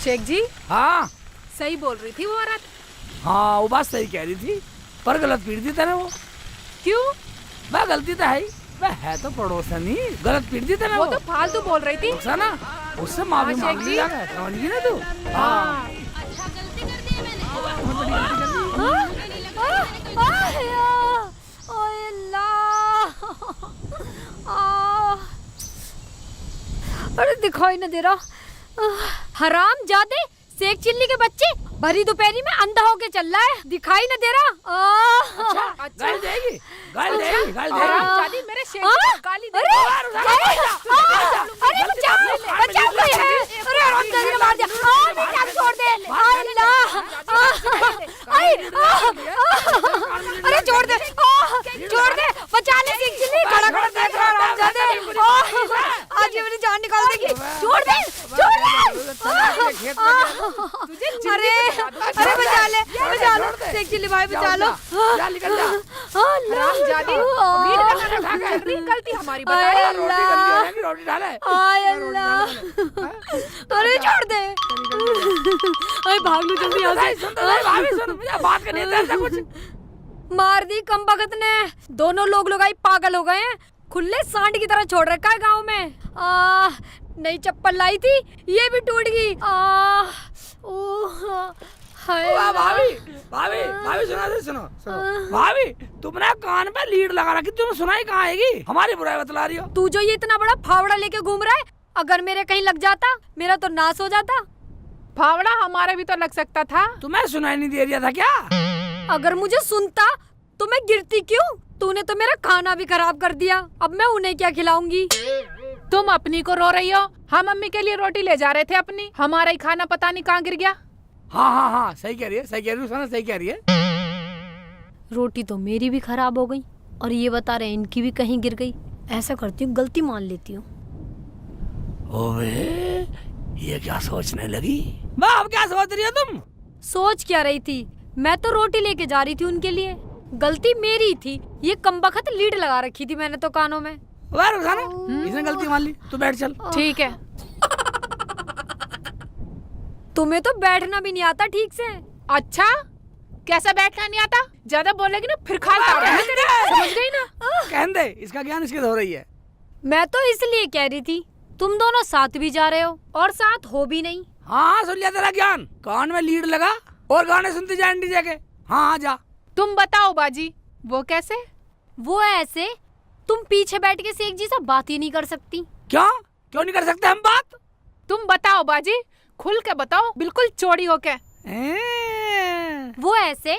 शेख जी, हाँ सही बोल रही थी वो औरत। हाँ, वो बात सही कह रही थी, पर गलत पीट दी तेरे वो। क्यों? वह गलती तो है ही, वह है तो पड़ोसनी, गलत पीट दी तेरे वो तो फालतू बोल रही थी। ना, उससे माफी हाँ, मांग शेख ली जी। जाकर, समझ गई ना तू? हाँ। बहुत बड़ी गलती कर दी। अरे दिखाई न दे रहा। हराम जादे, शेख चिल्ली के बच्चे, भरी दोपहरी में अंधा होके चल रहा है, दिखाई न दे रहा। अच्छा, गाली देगी, गाली देगी, गाली हरामजादी, देगी। मेरे शेख जी को गाली दे। अरे बचाओ कोई है। अरे हरामजादी ने मार दिया। मेरी जान छोड़ दे। अल्लाह, अरे छोड़ दे, छोड़ दे, बचा ले शेख चिल्ली। खड़ा खड़ा देख रहा हरामजादे, आज ये मेरी जान निकाल देगी। छोड़ दे, छोड़ दे। अरे अरे बचा ले, बचा लो शेख चिल्ली भाई, बचा लो। जा, निकल जा। हरामजादी, भीड़ लगाना उठा के चल रही, गलती हमारी बता। रोटी गंदी हो जाएगी, रोटी डाले। आय अल्लाह, अरे छोड़ दे। अरे भाग लो जल्दी यहाँ से। सुन तो सही, भाभी सुन, मुझे बात करनी है तेरे से कुछ। मार दी कम बखत ने, दोनों लोग लगाई पागल हो गए हैं। खुले सांड की तरह छोड़ रखा है गांव में। नई चप्पल लाई थी, ये भी टूट गई। भाभी भाभी भाभी सुनो भाभी, तुमने कान पे लीड लगा रखी, तुम्हें सुनाई कहाँ आएगी? हमारी बुराई बतला रही हो। तू जो ये इतना बड़ा फावड़ा लेके घूम रहा है, अगर मेरे कहीं लग जाता, मेरा तो नाश हो जाता। फावड़ा हमारे भी तो लग सकता था। तुम्हें सुनाई नहीं दे रहा था क्या? अगर मुझे सुनता तो मैं गिरती क्यों? तूने तो मेरा खाना भी खराब कर दिया, अब मैं उन्हें क्या खिलाऊंगी? तुम अपनी को रो रही हो, हम मम्मी के लिए रोटी ले जा रहे थे अपनी, हमारा ही खाना पता नहीं कहाँ गिर गया। हाँ, सही कह रही है, सही कह रही है, सुना, सही कह रही है। रोटी तो मेरी भी खराब हो गई, और ये बता रहे इनकी भी कहीं गिर गई। ऐसा करती हूँ, गलती मान लेती हूँ। ओए, ये क्या सोचने लगी? वाह, अब क्या सोच रही हो तुम? सोच क्या रही थी? मैं तो रोटी लेके जा रही थी उनके लिए, गलती मेरी थी। ये कमबख्त लीड लगा रखी थी मैंने तो कानों में। वाह रुखसाना, इसने गलती मान ली, तू बैठ चल। ठीक है। तुम्हें तो बैठना भी नहीं आता ठीक से। अच्छा, कैसा बैठना नहीं आता? ज्यादा बोलेगी ना फिर खाल काट दूंगी तेरी, समझ गई ना? कहने दे, इसका ज्ञान इसके हो रही है। मैं तो इसलिए कह रही थी, तुम दोनों साथ भी जा रहे हो और साथ हो भी नहीं। हाँ, सुन लिया तेरा ज्ञान। कान में लीड लगा और गाने सुनती जा डीजे के। हाँ, जा। तुम बताओ बाजी, वो कैसे? वो ऐसे, तुम पीछे बैठ के शेख जी से बात ही नहीं कर सकती। क्यों नहीं कर सकते हम बात? तुम बताओ बाजी, खुल के बताओ, बिल्कुल चौड़ी होके। वो ऐसे,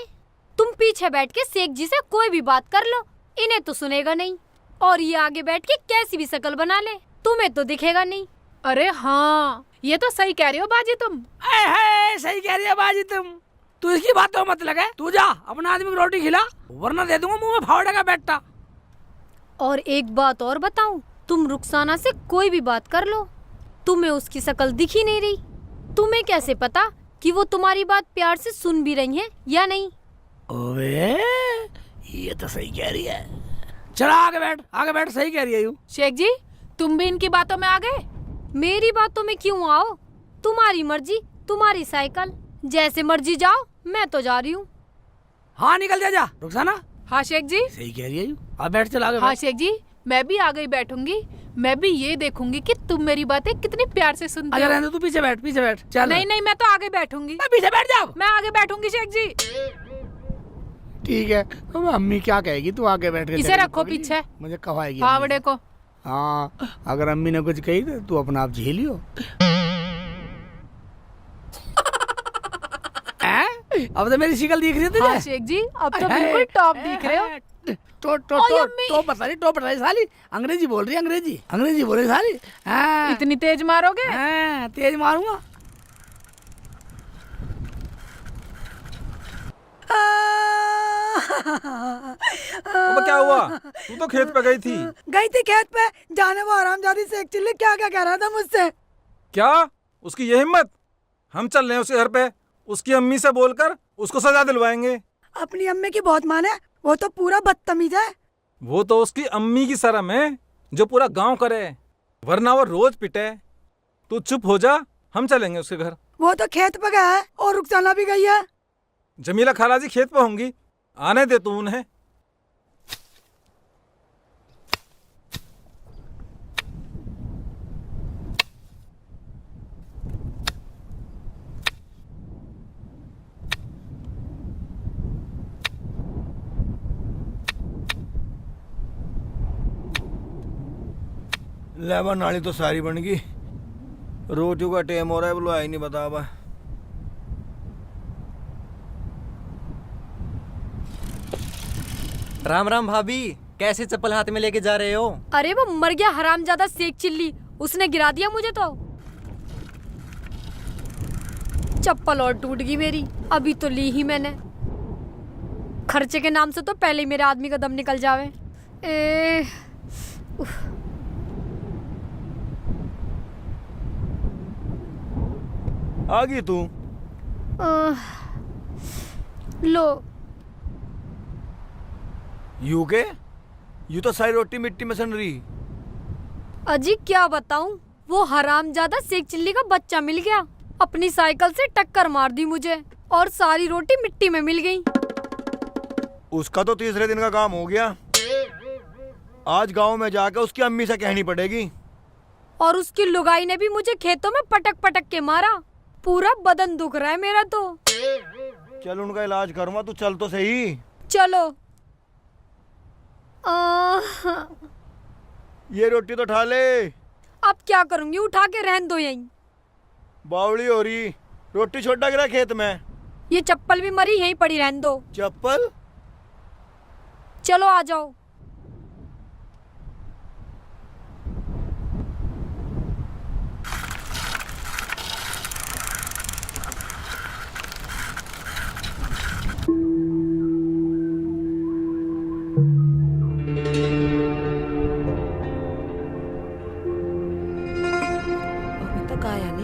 तुम पीछे बैठ के शेख जी से कोई भी बात कर लो, इन्हें तो सुनेगा नहीं, और ये आगे बैठ के कैसी भी शक्ल बना ले, तुम्हें तो दिखेगा नहीं। अरे हाँ, ये तो सही कह रही हो बाजी तुम। सही कह रही है बाजी तुम। तू इसकी बातों मत लगे, तू जा अपना आदमी को रोटी खिला, वरना दे दूंगा मुंह में फावड़े का बैठा। और एक बात और बताऊं, तुम रुखसाना से कोई भी बात कर लो, तुम्हें उसकी शक्ल दिख ही नहीं रही। तुम्हें कैसे पता कि वो तुम्हारी बात प्यार से सुन भी रही है या नहीं? ओए, ये तो सही कह रही है। चला आगे बैठ, सही कह रही है यू। शेख जी, तुम भी इनकी बातों में आ गए? मेरी बातों में क्यों आओ? तुम्हारी मर्जी, तुम्हारी साइकिल, जैसे मर्जी जाओ, मैं तो जा रही हूँ। हाँ, निकल जा रुखसाना। हाँ शेख जी। सही कह रही है यू। अब बैठ, चल आगे। हाँ शेख जी, मैं भी आगे ही बैठूंगी, मैं भी ये देखूंगी कि तुम मेरी बातें कितनी प्यार से सुनते हो। रहने दो, तू पीछे बैठ चल। नहीं, मैं तो आगे बैठूंगी। पीछे बैठ जा। मैं आगे बैठूंगी शेख जी। ठीक है, अब अम्मी क्या कहेगी, तू आगे बैठ के इसे रखो पीछे, मुझे कवाएगी फावड़े को। हाँ, अगर अम्मी ने कुछ कही तो तू अपना आप झेलियो। अब तो मेरी शिकल दिख रही है तुझे? हाँ शेख जी, अब तो बिल्कुल टॉप दिख रहे हो। टॉप बता रही साली, अंग्रेजी बोल रही है, अंग्रेजी बोल रही साली। हाँ, इतनी तेज मारोगे? हाँ, तेज मारूंगा। क्या हुआ? तू तो खेत पे गई थी। गई थी खेत पे, जाने वो हरामजादी शेख चिल्ली क्या क्या कह रहा था मुझसे। क्या उसकी ये हिम्मत? हम चल रहे हैं उसके घर पे, उसकी अम्मी से बोलकर उसको सजा दिलवाएंगे। अपनी अम्मी की बहुत माने, वो तो पूरा बदतमीज है। वो तो उसकी अम्मी की शर्म है जो पूरा गांव करे, वरना वो रोज पिटे। तू चुप हो जा, हम चलेंगे उसके घर। वो तो खेत पे गया है और रुखसाना भी गई है। जमीला खाला जी खेत पे होंगी, आने दे तू उन्हें। लेबर नाली तो सारी बन गई, रोटी का टाइम हो रहा है, बुलवाया ही नहीं बता बा। राम राम भाभी, कैसे चप्पल हाथ में लेके जा रहे हो? अरे वो मर गया हरामजादा शेख चिल्ली, उसने गिरा दिया मुझे तो। चप्पल और टूट गई मेरी, अभी तो ली ही मैंने। खर्चे के नाम से तो पहले ही मेरे आदमी का दम निकल जावे। उफ। आ गई तू? लो। यू के? यू तो सारी रोटी मिट्टी में सन रही। अजी क्या बताऊं, वो हरामजादा शेख चिल्ली का बच्चा मिल गया, अपनी साइकिल से टक्कर मार दी मुझे और सारी रोटी मिट्टी में मिल गई। उसका तो तीसरे दिन का काम हो गया। आज गांव में जाकर उसकी अम्मी से कहनी पड़ेगी। और उसकी लुगाई ने भी मुझे खेतों में पटक पटक के मारा, पूरा बदन दुख रहा है मेरा तो। चल उनका इलाज करूंगा, तू चल तो सही। चलो। ये रोटी तो उठा ले। अब क्या करूंगी, उठा के रहन दो यहीं। बावड़ी हो रही, रोटी छोटा गिरा खेत में। ये चप्पल भी मरी, यहीं पड़ी रहन दो। चप्पल? चलो आ जाओ।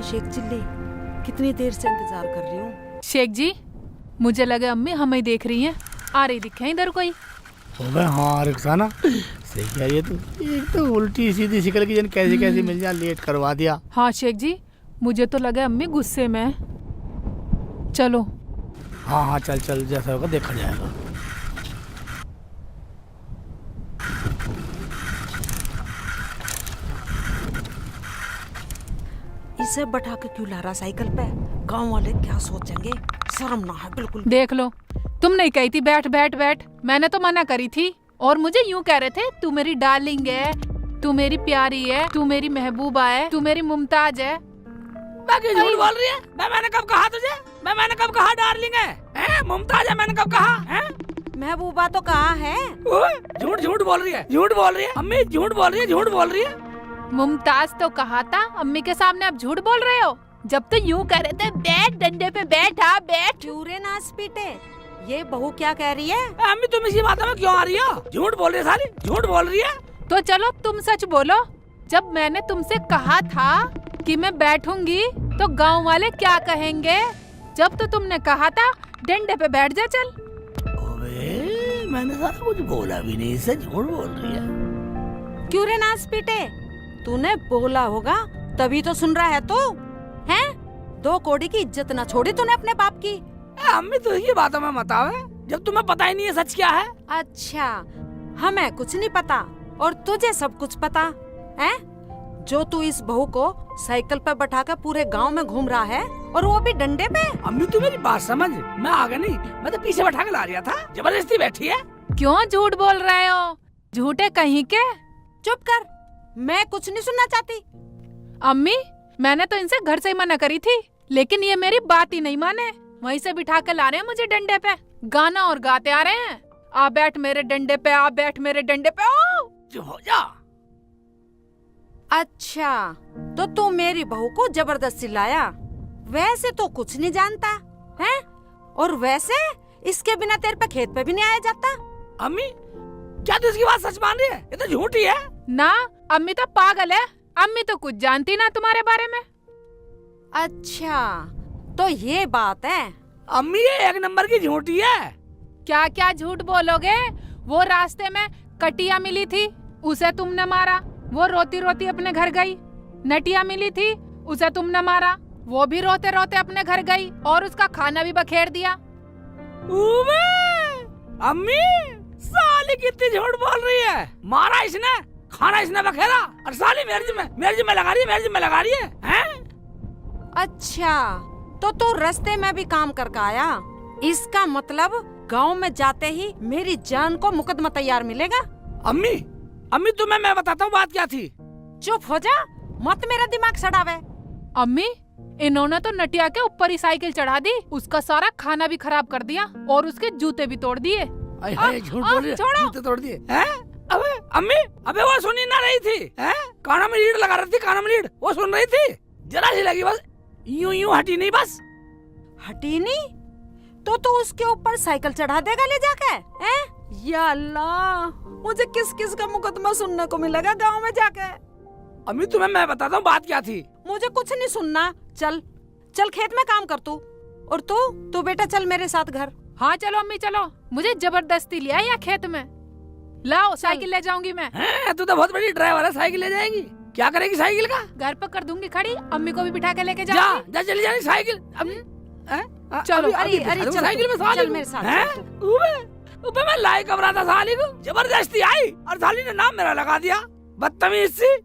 शेख चिल्ली, कितनी देर से इंतजार कर रही हूँ। शेख जी, मुझे लगे अम्मी हमें देख रही हैं, आ रही दिखे इधर कोई। अबे हाँ रुखसाना, सही कह रही है तू। एक तो उल्टी सीधी शिकल की जन कैसे कैसे मिल जा, लेट करवा दिया। हाँ शेख जी, मुझे तो लगा अम्मी गुस्से में है। चलो। हाँ हाँ चल चल, जैसा होगा देखा जाएगा। इसे बैठा के क्यों ला रहा साइकिल पे? गांव वाले क्या सोचेंगे, शर्म ना है बिल्कुल। देख लो, तुम नहीं कही थी बैठ बैठ बैठ, मैंने तो मना करी थी। और मुझे यूं कह रहे थे, तू मेरी डार्लिंग है, तू मेरी प्यारी है, तू मेरी महबूबा है, तू मेरी मुमताज है। बाकी झूठ बोल रही है। मैंने कब कहा तुझे? मैंने कब कहा डार्लिंग है? मुमताज है मैंने कब कहा है? महबूबा तो कहा है। झूठ झूठ बोल रही है, झूठ बोल रही है अम्मी, झूठ बोल रही है, झूठ बोल रही है। मुमताज तो कहा था, अम्मी के सामने आप झूठ बोल रहे हो। जब तो यूं कह रहे थे, बैठ डंडे पे बैठा बैठ। चूरे नाच पीटे, ये बहू क्या कह रही है? अम्मी तुम इसी बातों में क्यों आ रही हो? झूठ बोल रही है साली, झूठ बोल रही है। तो चलो तुम सच बोलो, जब मैंने तुमसे कहा था कि मैं बैठूंगी तो गांव वाले क्या कहेंगे? जब तो तुमने कहा था डंडे पे बैठ जा चल। अबे मैंने सारा कुछ बोला भी नहीं, इससे झूठ बोल रही है। क्यों रे नाच पीटे, तूने बोला होगा तभी तो सुन रहा है तू, हैं? 2 कौड़ी की इज्जत ना छोड़ी तूने अपने बाप की। अम्मी तो ये बातों में मत आवे, जब तुम्हें पता ही नहीं है सच क्या है। अच्छा, हमें कुछ नहीं पता और तुझे सब कुछ पता है? जो तू इस बहू को साइकिल पर बैठा कर पूरे गांव में घूम रहा है और वो भी डंडे पे। अम्मी तू मेरी बात समझ, मैं आगे नहीं, मैं तो पीछे बैठा के ला रहा था, जबरदस्ती बैठी है। क्यों झूठ बोल रहे हो? झूठे कहीं के। चुप कर, मैं कुछ नहीं सुनना चाहती। अम्मी, मैंने तो इनसे घर से ही मना करी थी, लेकिन ये मेरी बात ही नहीं माने। वहीं से बिठा के ला रहे हैं मुझे डंडे पे, गाना और गाते आ रहे हैं, आ बैठ मेरे डंडे पे, आ बैठ मेरे डंडे पे। ओ जो हो जा। अच्छा, तो तू मेरी बहू को जबरदस्ती लाया? वैसे तो कुछ नहीं जानता है, और वैसे इसके बिना तेरे पे खेत पे भी नहीं आया जाता। अम्मी क्या तू इसकी बात सच मान रही है? ये तो झूठी है ना। अम्मी तो पागल है, अम्मी तो कुछ जानती ना तुम्हारे बारे में। अच्छा, तो ये बात है। अम्मी ये 1 नंबर की झूठी है। क्या क्या झूठ बोलोगे? वो रास्ते में कटिया मिली थी, उसे तुमने मारा, वो रोती रोती अपने घर गई। नटिया मिली थी, उसे तुमने मारा। वो भी रोते रोते अपने घर गई और उसका खाना भी बखेर दिया। उबे, अम्मी साली कितनी झूठ बोल रही है। मारा इसने, खाना इसने बखेरा और साली मेरे जिम्मे लगा रही है, मेरे जिम्मे लगा रही है, हैं? अच्छा, तो तू रास्ते में भी काम करके आया। इसका मतलब गांव में जाते ही मेरी जान को मुकदमा तैयार मिलेगा। अम्मी तुम्हें मैं बताता हूँ बात क्या थी। चुप हो जा, मत मेरा दिमाग सड़ावे। अम्मी, इन्होंने तो नटिया के ऊपर ही साइकिल चढ़ा दी, उसका सारा खाना भी खराब कर दिया और उसके जूते भी तोड़ दिए। झूठ बोल रही है, छोड़ो। जूते तोड़ दिए। हैं? अबे अम्मी, अबे वो सुनी ना रही थी, हैं? कानों में लीड लगा रही थी, कानों में लीड, वो सुन रही थी, जरा सी लगी बस, यूं हटी नहीं बस। हटी नहीं तो तू उसके ऊपर साइकिल चढ़ा देगा ले जाके, हैं? या अल्लाह, मुझे किस किस का मुकदमा सुनने को मिलेगा गांव में जाके। अम्मी तुम्हें मैं बताता हूँ बात क्या थी। मुझे कुछ नहीं सुनना, चल चल खेत में काम कर तू। और तू बेटा चल मेरे साथ घर। हाँ चलो अम्मी चलो, मुझे जबरदस्ती लिया यहाँ खेत में। लाओ साइकिल ले जाऊंगी मैं। हैं, तू तो बहुत बड़ी ड्राइवर है, साइकिल ले जाएगी, क्या करेगी साइकिल का? घर पर कर दूंगी खड़ी, अम्मी को भी बिठा के लेके जा जाऊंगी। जा चली जानी साइकिल। अम्मी, चलो, अरे चल साइकिल में साली चल को। मेरे साथ हैं? चल तू। उबे मैं लाई घबरा था साली को, जबरदस्ती आई और साली ने नाम मेरा लगा दिया, बदतमीज सी।